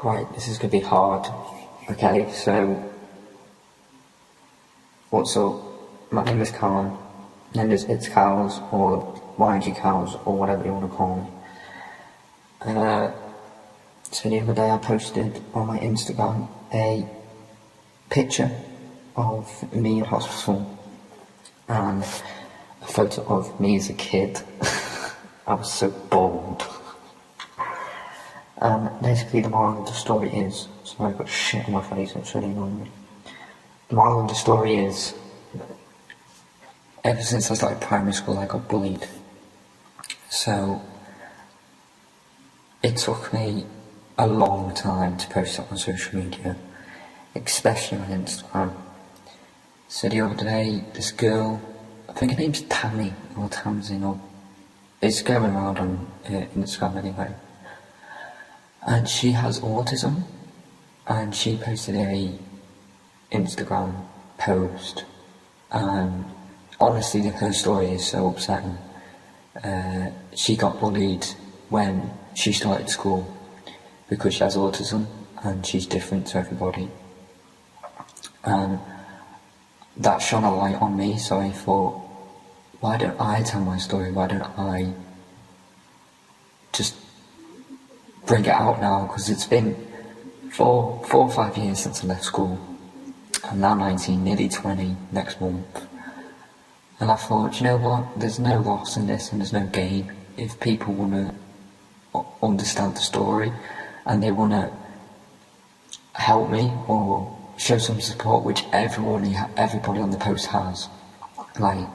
Right, this is going to be hard. Okay, so what's up? My name is Colin, and it's Cows, or YG Cows, or whatever you want to call me. So the other day I posted on my Instagram a picture of me in hospital and a photo of me as a kid. I was so bold. Basically the moral of the story is, sorry I've got shit on my face, it's really annoying me. The moral of the story is, ever since I started primary school I got bullied. So it took me a long time to post up on social media, especially on Instagram. So the other day, this girl, I think her name's Tammy, or Tamsin, or it's going around on Instagram anyway. And she has autism, and she posted a Instagram post, and honestly her story is so upsetting. She got bullied when she started school because she has autism and she's different to everybody, and that shone a light on me. So I thought, why don't I tell my story? Why don't I just bring it out now? Because it's been 4 or 5 years since I left school. I'm now 19, nearly 20 next month. And I thought, you know what, there's no loss in this and there's no gain. If people want to understand the story and they want to help me or show some support, which everybody on the post has. Like,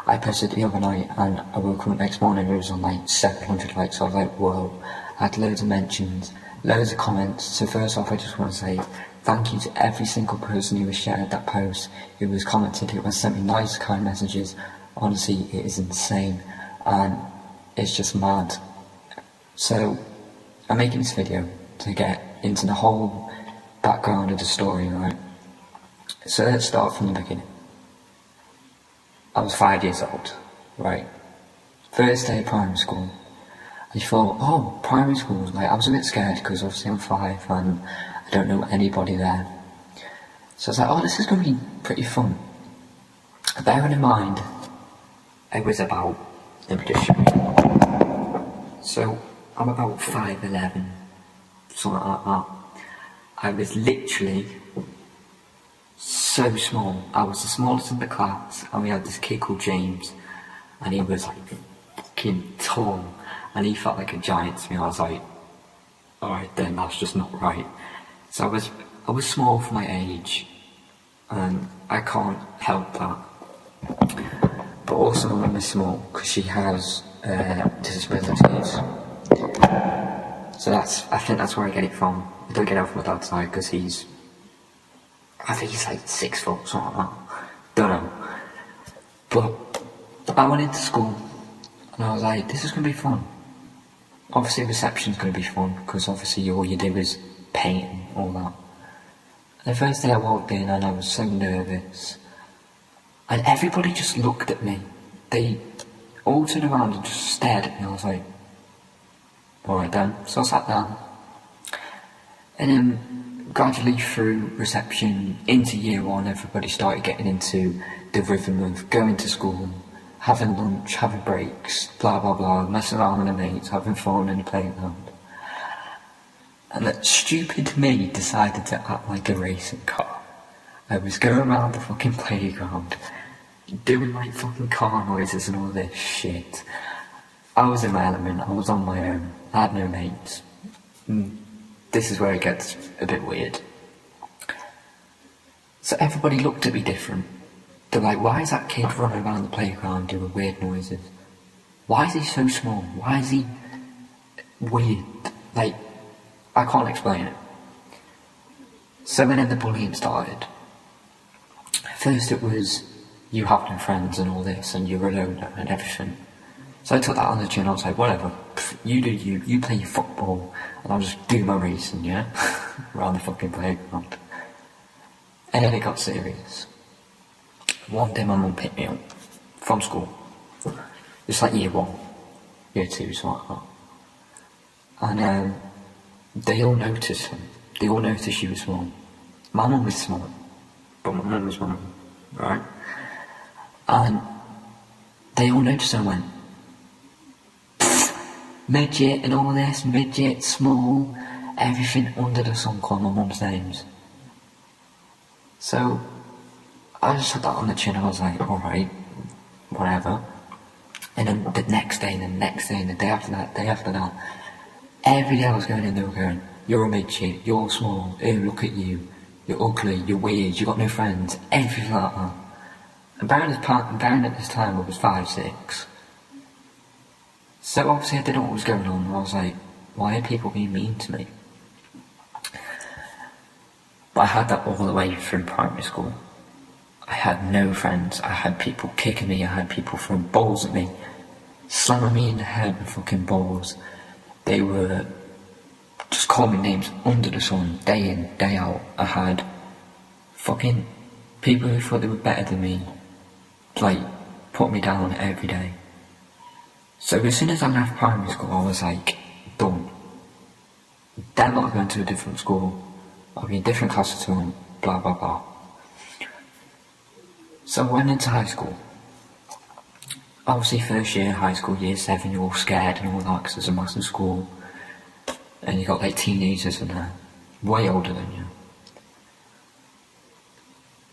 I posted the other night and I woke up the next morning, it was on like 700 likes. I was like, whoa. I had loads of mentions, loads of comments. So first off, I just want to say thank you to every single person who has shared that post, who has commented, who has sent me nice, kind messages. Honestly, it is insane, and it's just mad. So I'm making this video to get into the whole background of the story, right? So let's start from the beginning. I was 5 years old, right? First day of primary school. I thought, oh, primary school, like, I was a bit scared because obviously I'm 5 and I don't know anybody there. So I was like, oh, this is going to be pretty fun. Bearing in mind, I was about, let me just show you. So I'm about 5'11", something like that. I was literally so small. I was the smallest in the class, and we had this kid called James, and he was like fucking tall. And he felt like a giant to me. I was like, alright then, that's just not right. So I was small for my age, and I can't help that. But also my mum is small, because she has disabilities. So I think that's where I get it from. I don't get it from my dad's side, because I think he's like 6 foot, something like that. Don't know. But I went into school, and I was like, this is going to be fun. Obviously reception's going to be fun, because obviously all you do is paint and all that. And the first day I walked in and I was so nervous, and everybody just looked at me. They all turned around and just stared at me. I was like, alright then. So I sat down, and then gradually through reception into year 1, everybody started getting into the rhythm of going to school, having lunch, having breaks, blah blah blah, messing around with their mates, having fun in the playground. And that stupid me decided to act like a racing car. I was going around the fucking playground, doing like fucking car noises and all this shit. I was in my element, I was on my own, I had no mates. This is where it gets a bit weird. So everybody looked at me different. They're like, why is that kid running around the playground doing weird noises? Why is he so small? Why is he weird? Like, I can't explain it. So then the bullying started. First it was, you have no friends and all this, and you're alone and everything. So I took that on the chin. I was like, whatever, you do you play your football, and I'll just do my racing, yeah? Around the fucking playground. And then it got serious. One day my mum picked me up from school. It's like year 1, year 2, something like that. And they all noticed him. they all noticed she was small. My mum was small, but my mum was my mum, right? And they all noticed her and went, midget and all this, midget, small, everything under the sun called my mum's names. So I just had that on the chin. I was like, alright, whatever. And then the next day, and the next day, and the day after that, every day I was going in, they were going, you're a midget, you're small, ew, look at you, you're ugly, you're weird, you got no friends, everything like that. And Baron at this time was 5, 6. So obviously I didn't know what was going on, and I was like, why are people being mean to me? But I had that all the way through primary school. I had no friends, I had people kicking me, I had people throwing balls at me, slamming me in the head with fucking balls. They were just calling me names under the sun, day in, day out. I had fucking people who thought they were better than me, like, put me down every day. So as soon as I left primary school, I was like, done. They're not going to a different school, I'll be in different classes to them, blah blah blah. So I went into high school. Obviously first year high school, year 7, you're all scared and all that because it's a massive school. And you got like teenagers in there, way older than you.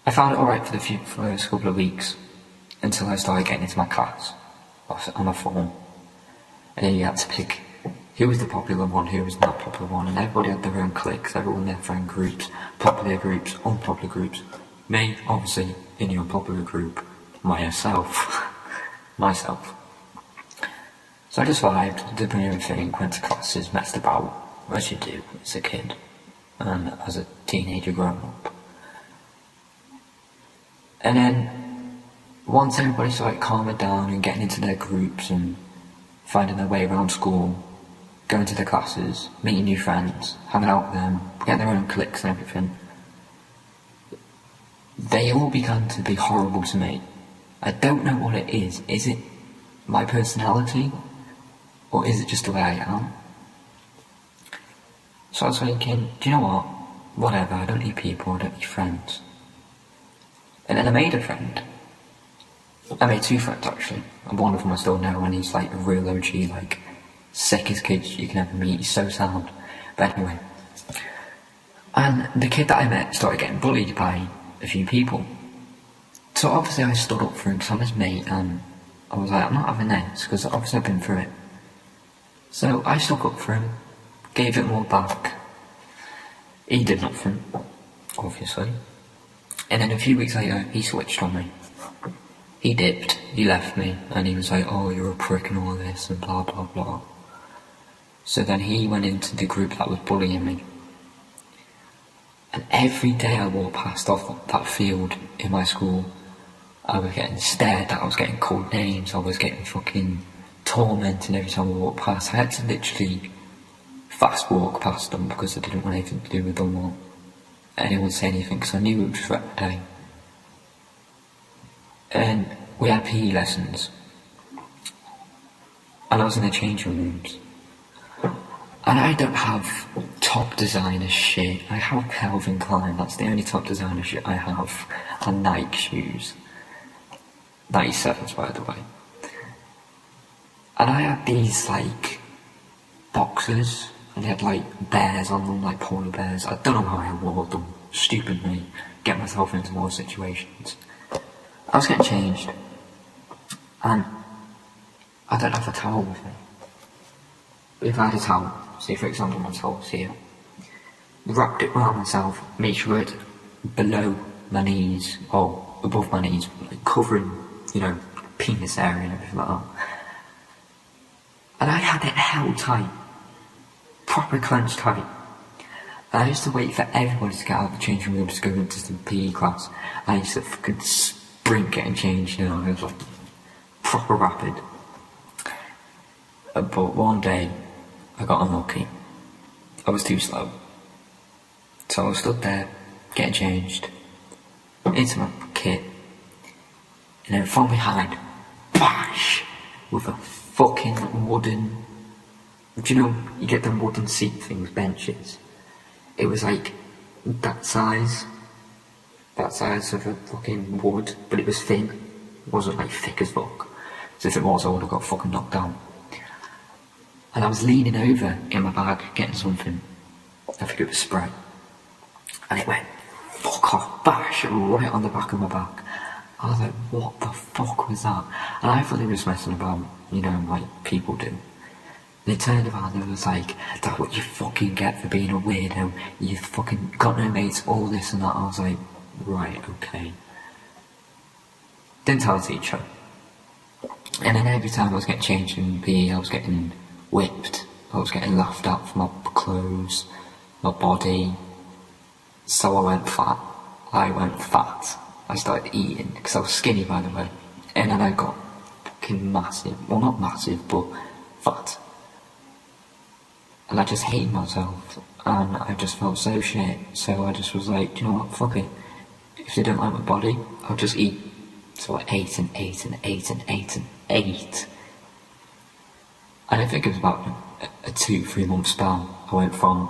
I found it alright for the first couple of weeks, until I started getting into my class, on my form. And then you had to pick who was the popular one, who was not popular one, and everybody had their own cliques, everyone their friend groups, popular groups, unpopular groups. Me, obviously, in the unpopular group, myself. So I just vibed, did my own thing, went to classes, messed about, as you do as a kid, and as a teenager growing up. And then, once everybody started calming down and getting into their groups and finding their way around school, going to their classes, meeting new friends, hanging out with them, getting their own cliques and everything, they all began to be horrible to me. I don't know what it is. Is it my personality? Or is it just the way I am? So I was thinking, do you know what? Whatever, I don't need people, I don't need friends. And then I made a friend. I made 2 friends actually. And one of them I still know, and he's like a real OG, like sickest kid you can ever meet. He's so sound. But anyway. And the kid that I met started getting bullied by a few people. So obviously I stood up for him, because I'm his mate, and I was like, I'm not having this, because obviously I've been through it. So I stuck up for him, gave it more back. He did nothing, obviously. And then a few weeks later, he switched on me. He dipped, he left me, and he was like, oh, you're a prick and all this, and blah blah blah. So then he went into the group that was bullying me. And every day I walked past off that field in my school, I was getting stared at, I was getting called names, I was getting fucking tormented every time I walked past. I had to literally fast walk past them because I didn't want anything to do with them or anyone say anything, because I knew it would threaten the day. And we had PE lessons, and I was in the changing rooms. And I don't have top designer shit. I have Calvin Klein, that's the only top designer shit I have, and Nike shoes. 97s, by the way. And I had these, like, boxers, and they had, like, bears on them, like polar bears. I don't know how I wore them. Stupid me. Get myself into more situations. I was getting changed, and I don't have a towel with me. But if I had a towel, say for example my towel's here, wrapped it around myself, made sure it's below my knees, or above my knees, like covering, you know, penis area and everything like that. And I had it held tight, proper clenched tight. And I used to wait for everybody to get out of the changing room to go into the PE class. I used to fucking sprint getting changed, you know, it was like proper rapid. But one day, I got unlucky. I was too slow. So I was stood there, getting changed, into my kit, and then from behind, bash, with a fucking wooden, do you know, you get them wooden seat things, benches? it was like that size of a fucking wood, but it was thin. It wasn't like thick as fuck. So if it was, I would have got fucking knocked down. And I was leaning over in my bag getting something. I think it was spray. And it went fuck off, bash, right on the back of my back. I was like, what the fuck was that? And I thought they were just messing about, like people do. They turned around and was like, that's what you fucking get for being a weirdo. You fucking got no mates, all this and that. I was like, right, okay. Didn't tell the teacher. And then every time I was getting changed in PE, I was getting whipped. I was getting laughed at for my clothes, my body. So I went fat. I started eating, because I was skinny by the way. And then I got fucking massive. Well, not massive, but fat. And I just hated myself. And I just felt so shit. So I just was like, do you know what, fuck it. If they don't like my body, I'll just eat. So I ate and ate and ate and ate and ate. And I think it was about a 2-3 month spell. I went from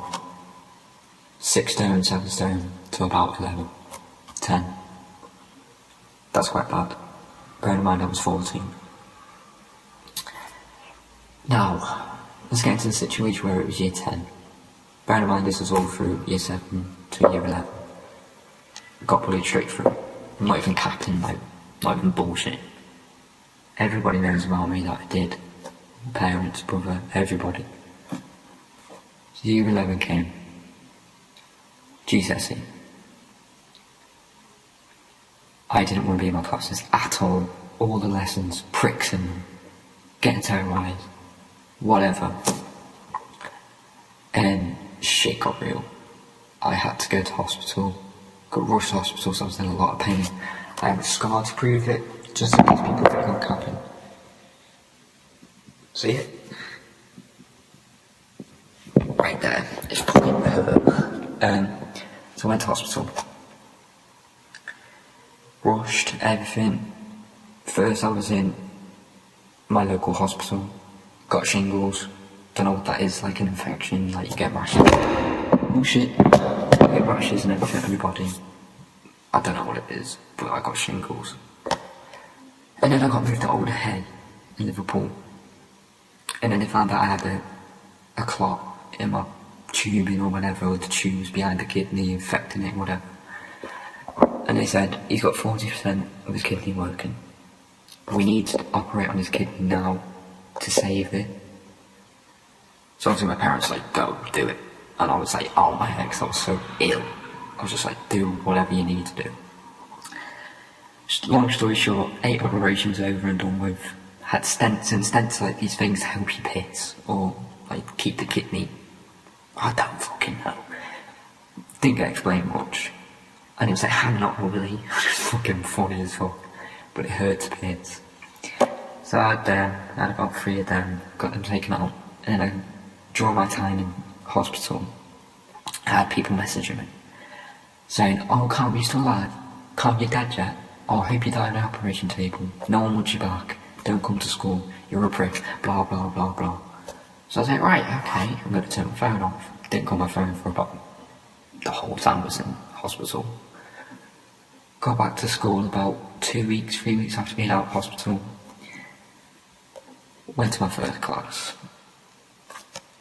6 stone, 7 stone to about 11, 10. That's quite bad. Bear in mind I was 14. Now, let's get into the situation where it was year 10. Bear in mind this was all through year 7 to year 11. Got bullied straight through. I'm not even capping, like, not even bullshit. Everybody knows about me that I did. Parents, brother, everybody. So year 11 came. GCSE. I didn't want to be in my classes at all. All the lessons, pricks in them, getting terrorised, whatever. And shit got real. I had to go to hospital. Got rushed to hospital, so I was in a lot of pain. I have a scar to prove it, just in case people think I'm capping. See it? Right there. It's fucking hurt. So I went to hospital. Rushed, everything. First I was in my local hospital. Got shingles. Don't know what that is, like an infection, like you get rashes. Oh shit. I get rashes and everything on my body. I don't know what it is, but I got shingles. And then I got moved to Older Hay in Liverpool. And then they found out I had a clot in my tubing or whatever, or the tubes behind the kidney, infecting it, whatever. And they said, he's got 40% of his kidney working. We need to operate on his kidney now to save it. So obviously my parents were like, go, do it. And I was like, oh my head, 'cause I was so ill. I was just like, do whatever you need to do. Long story short, 8 operations over and done with. Had stents, and stents like these things help you piss, or like keep the kidney. I don't fucking know. Didn't get explained much. And it was like hanging up really. It's fucking funny as fuck. But it hurt to piss. So I had about 3 of them, got them taken out. And then during my time in hospital, I had people messaging me. Saying, oh, Carl, you still alive? Carl, you're dead yet? Oh, I hope you die on the operation table. No one wants you back. Don't come to school. You're a prick. Blah, blah, blah, blah. So I was like, right, okay, I'm going to turn my phone off. Didn't call my phone for about the whole time I was in hospital. Got back to school about 2 weeks, 3 weeks after being out of hospital. Went to my first class.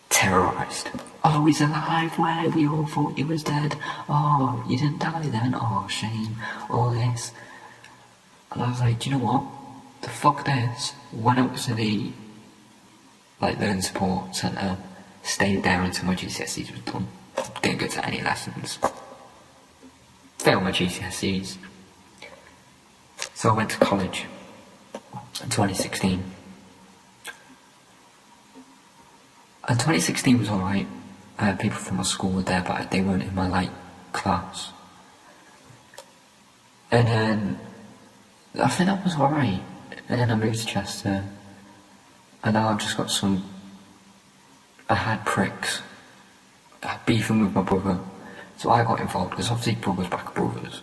Terrorised. Oh, he's alive, where? We all thought he was dead. Oh, you didn't die then? Oh, shame. All this. And I was like, do you know what? The fuck this. Went up to the learning support centre, stayed there until my GCSEs was done. Didn't go to any lessons. Failed my GCSEs. So I went to college in 2016. And 2016 was alright. People from my school were there, but they weren't in my class. And then I think that was alright. And then I moved to Chester. And now I've just got I had pricks. I had beefing with my brother. So I got involved, because obviously brothers back brothers.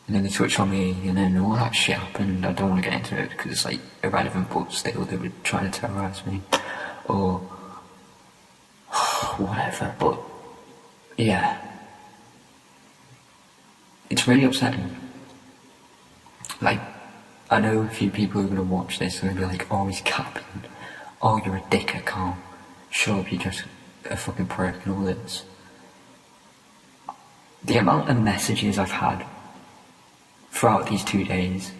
And then they switched on me, and then all that shit happened. I don't want to get into it, because it's irrelevant, but still they were trying to terrorise me. Or whatever, but yeah, it's really upsetting. Like, I know a few people who are going to watch this and they'll be like, oh, he's capping. Oh, you're a dick, Carl. Shut up, you're just a fucking prick and all this. The amount of messages I've had throughout these 2 days,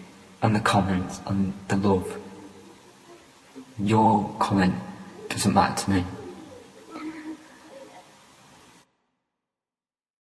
and the comments, and the love, your comment doesn't matter to me.